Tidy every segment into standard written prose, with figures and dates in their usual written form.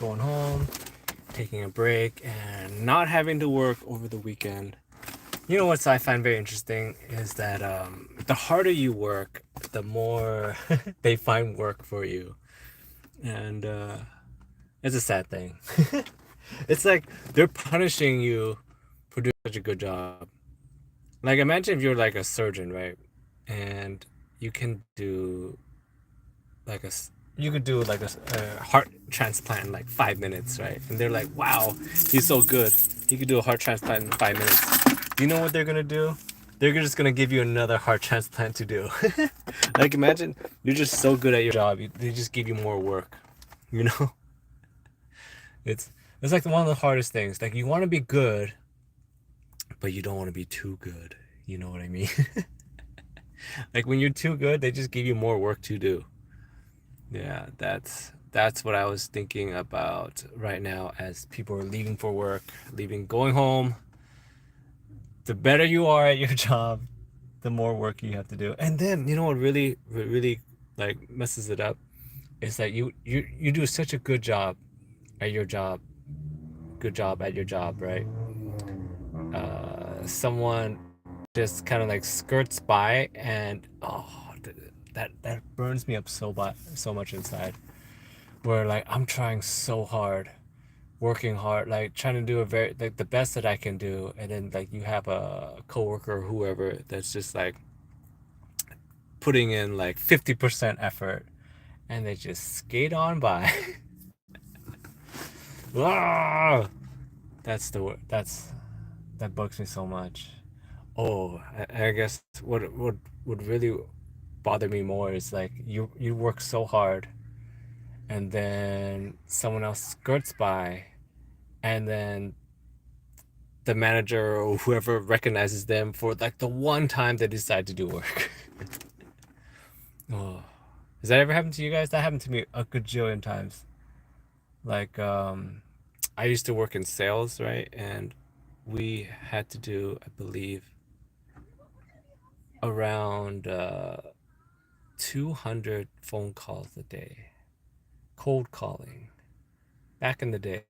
going home, taking a break, and not having to work over the weekend. You know what I find very interesting is that the harder you work, the more they find work for you, and it's a sad thing. It's like they're punishing you for doing such a good job. Like imagine if you're like a surgeon, right? And you can do like you could do like a heart transplant in like 5 minutes, right? And they're like, wow, he's so good. He could do a heart transplant in 5 minutes. Do you know what they're gonna do? They're just gonna give you another heart transplant to do. Like imagine you're just so good at your job, they just give you more work. You know, it's it's like one of the hardest things. Like you want to be good, but you don't want to be too good. You know what I mean? Like when you're too good, they just give you more work to do. Yeah, that's what I was thinking about right now as people are leaving for work, leaving, going home. The better you are at your job, the more work you have to do. And then you know what really like messes it up is that you do such a good job at your job, good job at your job, right? Someone just kind of like skirts by and that burns me up so much inside. Where like I'm trying so hard, working hard, like trying to do a very like the best that I can do, and then like you have a coworker or whoever that's just like putting in like 50% effort, and they just skate on by. Ah! That's the word. That bugs me so much. Oh, I guess what would really bother me more is like you work so hard, and then someone else skirts by, and then the manager or whoever recognizes them for like the one time they decide to do work. Oh, has that ever happened to you guys? That happened to me a gajillion times. Like, I used to work in sales, right? And we had to do, I believe, around 200 phone calls a day, cold calling. Back in the day,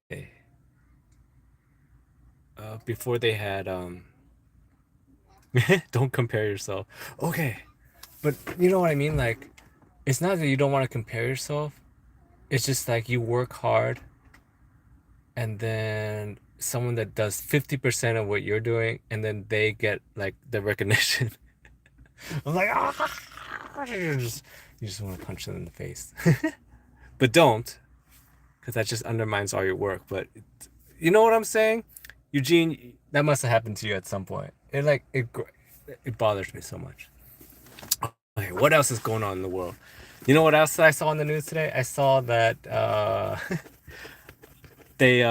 before they had, don't compare yourself. Okay, but you know what I mean? Like, it's not that you don't want to compare yourself. It's just like you work hard, and then someone that does 50% of what you're doing, and then they get like the recognition. I'm like, ah, you just want to punch them in the face. But don't, because that just undermines all your work. But you know what I'm saying? Eugene, that must have happened to you at some point. It bothers me so much. Okay, what else is going on in the world? You know what else I saw in the news today? I saw that they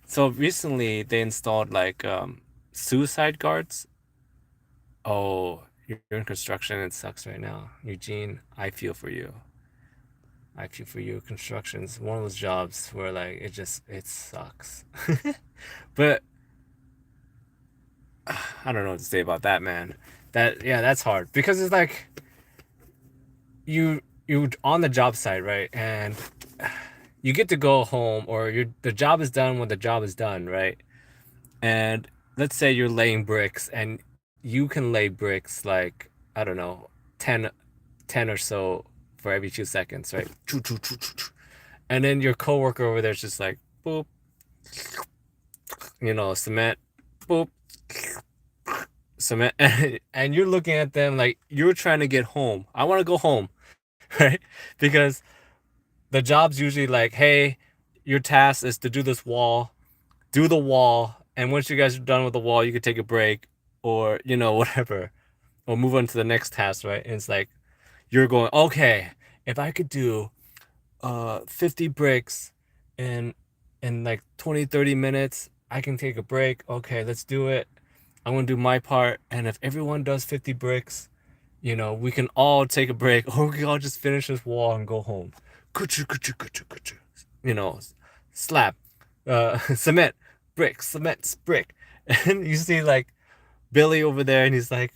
so recently they installed like suicide guards. Oh, you're in construction. It sucks right now, Eugene. I feel for you. I feel for you. Construction's one of those jobs where like it sucks. But I don't know what to say about that, man. That's hard because it's like you on the job site, right? And you get to go home, or the job is done when the job is done, right? And let's say you're laying bricks, and you can lay bricks like, I don't know, 10, 10 or so for every 2 seconds, right? And then your coworker over there's just like boop, cement, boop, cement, and you're looking at them like you're trying to get home. I want to go home, right? Because the job's usually like, hey, your task is to do the wall, and once you guys are done with the wall, you could take a break, or whatever, or move on to the next task, right? And it's like you're going, okay, if I could do 50 bricks in like 20-30 minutes, I can take a break. Okay, let's do it. I'm gonna do my part, and if everyone does 50 bricks, we can all take a break, or we can all just finish this wall and go home. You know, slap, cement, brick, cement, brick. And you see like Billy over there, and he's like,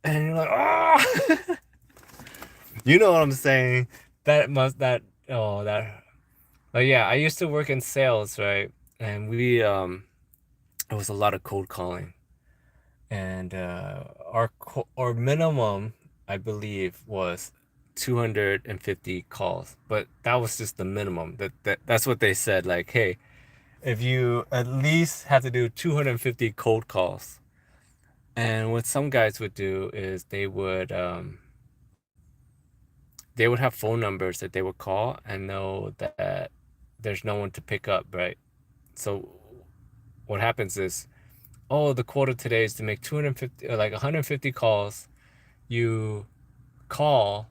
and you're like, ah. You know what I'm saying? That must that oh that But yeah, I used to work in sales, right? And it was a lot of cold calling, and our minimum, I believe, was 250 calls. But that was just the minimum. That's what they said. Like, hey, if you at least have to do 250 cold calls, and what some guys would do is they would have phone numbers that they would call and know that there's no one to pick up, right? So what happens is, oh, the quota today is to make 250, like 150 calls. You call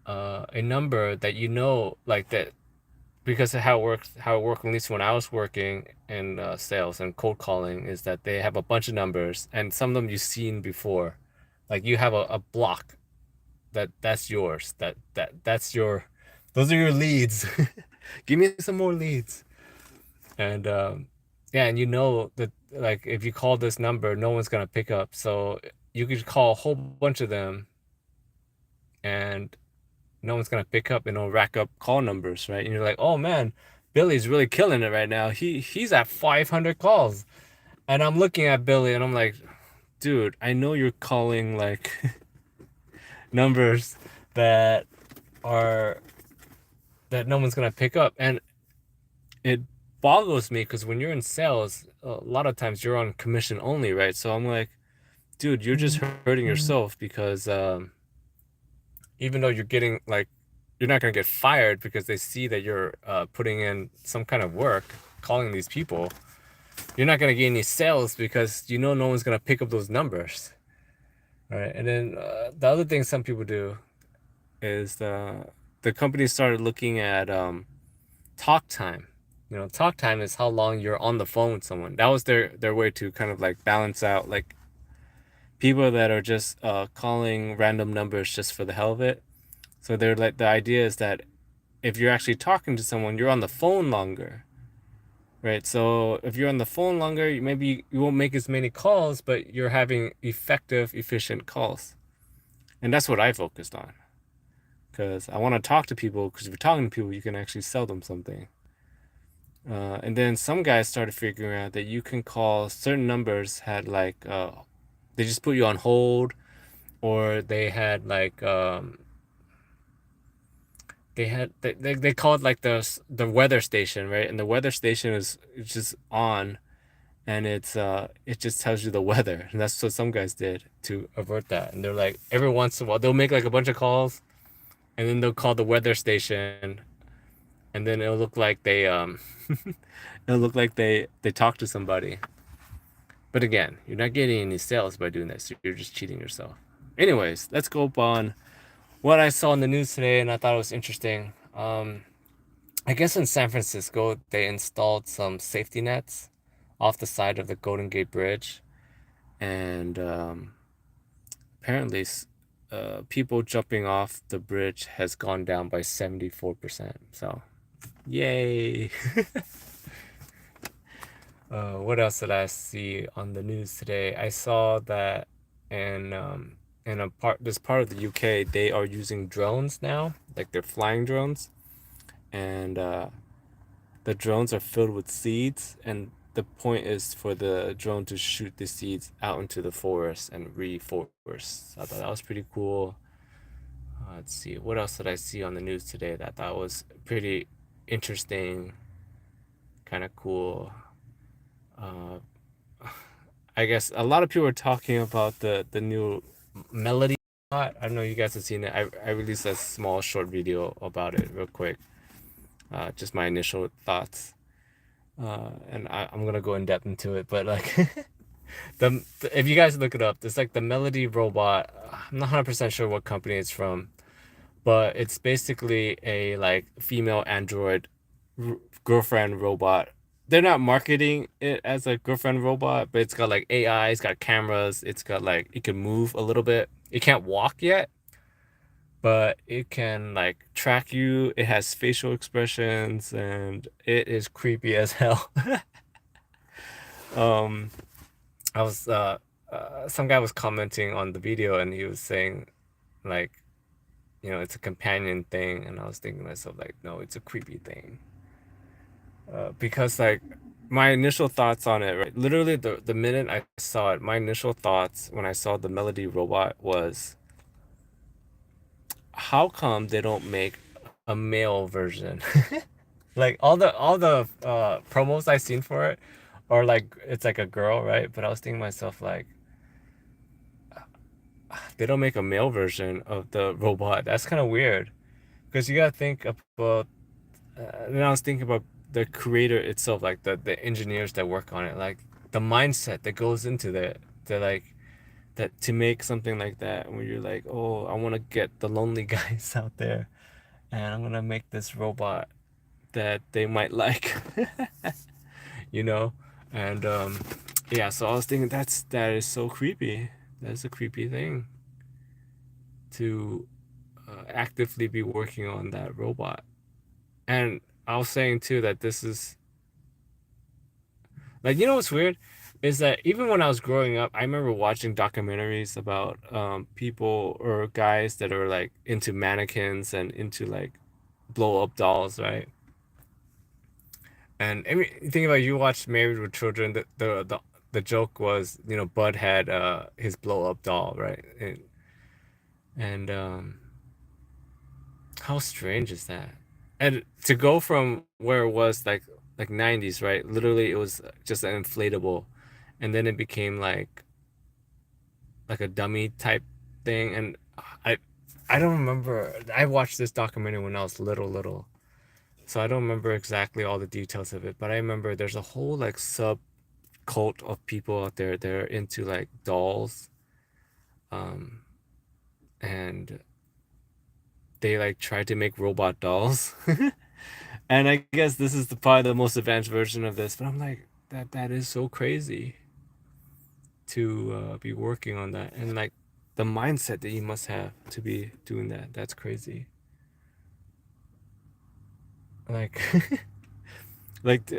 a number that you know, like that, because of how it worked, at least when I was working in sales and cold calling, is that they have a bunch of numbers, and some of them you've seen before. Like you have a block that's yours. That's your, those are your leads. Give me some more leads. And yeah, and you know that, like, if you call this number, no one's gonna pick up. So you could call a whole bunch of them, and no one's gonna pick up, and it'll rack up call numbers, right? And you're like, oh man, Billy's really killing it right now. He's at 500 calls, and I'm looking at Billy, and I'm like, dude, I know you're calling like numbers that are that no one's gonna pick up, and it boggles me because when you're in sales, a lot of times you're on commission only, right? So I'm like, dude, you're just hurting yourself because even though you're getting like, you're not gonna get fired because they see that you're putting in some kind of work, calling these people. You're not gonna get any sales because you know no one's gonna pick up those numbers, right? And then the other thing some people do is the company started looking at talk time. You know, talk time is how long you're on the phone with someone. That was their way to kind of like balance out like people that are just calling random numbers just for the hell of it. So they're like, the idea is that if you're actually talking to someone, you're on the phone longer, right? So if you're on the phone longer, maybe you won't make as many calls, but you're having effective, efficient calls. And that's what I focused on because I want to talk to people, because if you're talking to people, you can actually sell them something. And then some guys started figuring out that you can call certain numbers had like they just put you on hold, or they had like they called like the weather station, right? And the weather station is it's just on, and it just tells you the weather, and that's what some guys did to avert that. And they're like, every once in a while they'll make like a bunch of calls, and then they'll call the weather station, and then it'll look like they it'll look like they talked to somebody. But again, you're not getting any sales by doing this. You're just cheating yourself. Anyways, let's go up on what I saw in the news today, and I thought it was interesting. I guess in San Francisco, they installed some safety nets off the side of the Golden Gate Bridge, and apparently, people jumping off the bridge has gone down by 74%. So, yay! What else did I see on the news today? I saw that in this part of the UK, they are using drones now, like they're flying drones, and the drones are filled with seeds, and the point is for the drone to shoot the seeds out into the forest and reforest. I thought that was pretty cool. Let's see, what else did I see on the news today that I thought was pretty interesting, kind of cool. Uh, I guess a lot of people are talking about the new Melody bot. I don't know if you guys have seen it. I released a small short video about it real quick. Just my initial thoughts. And I'm gonna go in depth into it, but like if you guys look it up, it's like the Melody robot. I'm not 100% sure what company it's from, but it's basically a like female android girlfriend robot. They're not marketing it as a girlfriend robot, but it's got like AI, it's got cameras, it's got like it can move a little bit. It can't walk yet, but it can like track you. It has facial expressions, and it is creepy as hell. um I was some guy was commenting on the video, and he was saying like it's a companion thing, and I was thinking to myself like, no, it's a creepy thing. Because like my initial thoughts on it, right? Literally the minute I saw it, my initial thoughts when I saw the Melody robot was, how come they don't make a male version? Like all the promos I seen for it, or like it's like a girl, right? But I was thinking to myself like, they don't make a male version of the robot. That's kind of weird because you gotta think about. And I was thinking about the creator itself, like the engineers that work on it, like the mindset that goes into the like that to make something like that, where you're like, oh, I want to get the lonely guys out there, and I'm gonna make this robot that they might like, you know, and yeah. So I was thinking that is so creepy. That's a creepy thing to actively be working on that robot. And I was saying too that this is like, what's weird is that even when I was growing up, I remember watching documentaries about people or guys that are like into mannequins and into like blow up dolls, right? And I mean, think about, you watched Married with Children. The joke was, Bud had his blow up doll, right? And how strange is that? And to go from where it was like 90s, right? Literally, it was just an inflatable, and then it became like a dummy type thing. And I I don't remember. I watched this documentary when I was little, so I don't remember exactly all the details of it. But I remember there's a whole like sub cult of people out there that are into like dolls, um, and they like try to make robot dolls. And I guess this is probably the most advanced version of this, but I'm like, that is so crazy to be working on that, and like the mindset that you must have to be doing that. That's crazy. Like, like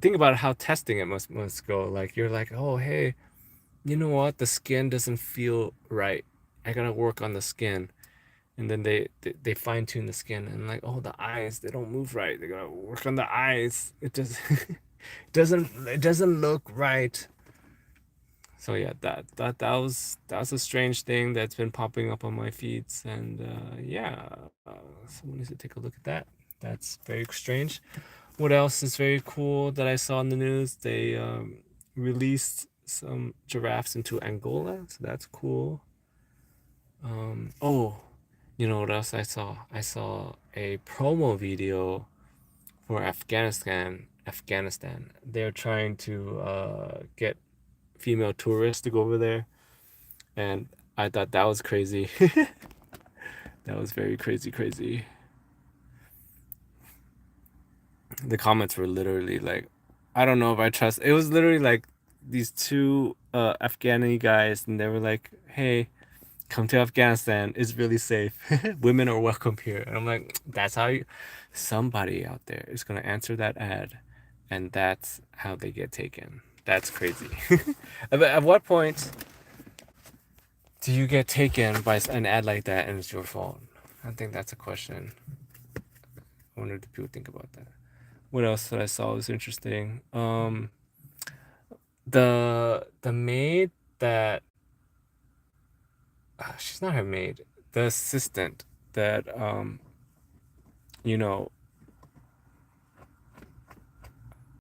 think about how testing it must go. Like you're like, oh hey, you know what? The skin doesn't feel right. I gotta work on the skin, and then they fine tune the skin, and like, oh, the eyes, they don't move right. They gotta work on the eyes. It just it doesn't look right. So yeah, that was a strange thing that's been popping up on my feeds, and yeah, someone needs to take a look at that. That's very strange. What else is very cool that I saw in the news? They released some giraffes into Angola, so that's cool. Oh, you know what else I saw? I saw a promo video for Afghanistan. Afghanistan. They're trying to get female tourists to go over there, and I thought that was crazy. That was very crazy, crazy. The comments were literally like, I don't know if I trust. It was literally like these two Afghani guys, and they were like, "Hey, come to Afghanistan. It's really safe. Women are welcome here." And I'm like, that's how you. Somebody out there is gonna answer that ad, and that's how they get taken. That's crazy. At what point do you get taken by an ad like that and it's your fault? I think that's a question. I wonder if people think about that. What else that I saw was interesting? The maid that she's not her maid, the assistant that